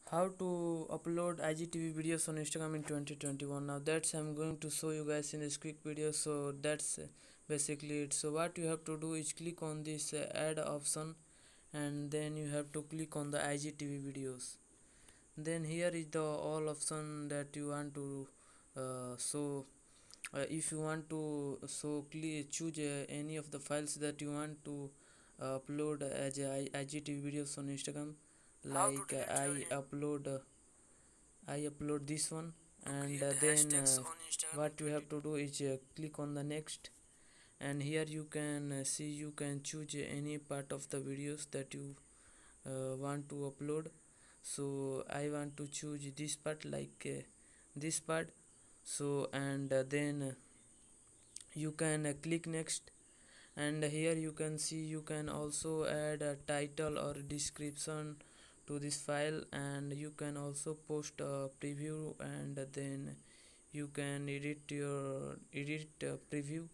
How to upload IGTV videos on Instagram in 2021. Now that's I'm going to show you guys in this quick video. So that's basically it. So what you have to do is click on this add option, and then you have to click on the IGTV videos. Then here is the all option that you want to show. If you want to choose any of the files that you want to upload as IGTV videos on Instagram. Like I upload this one, and then what you have to do is click on the next, and here you can see you can choose any part of the videos that you want to upload. So I want to choose this part, like this part. So and then you can click next, and here you can see you can also add a title or description to this file, and you can also post a preview, and then you can edit preview,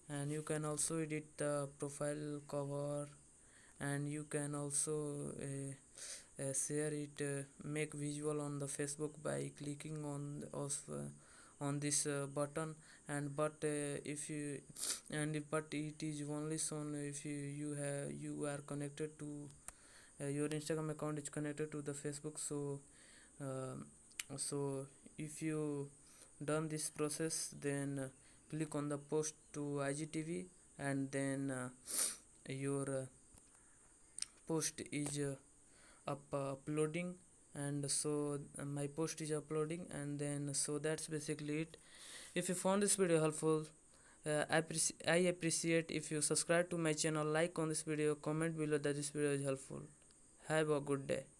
and you can also edit the profile cover, and you can also share it, make visual on the Facebook by clicking on this button. And but if you and but it is only shown if you are connected to your Instagram account is connected to the Facebook. So so if you done this process, then click on the post to IGTV, and then your post is uploading. And so my post is uploading, and then so that's basically it. If you found this video helpful, I appreciate if you subscribe to my channel, like on this video, comment below that this video is helpful. Have a good day.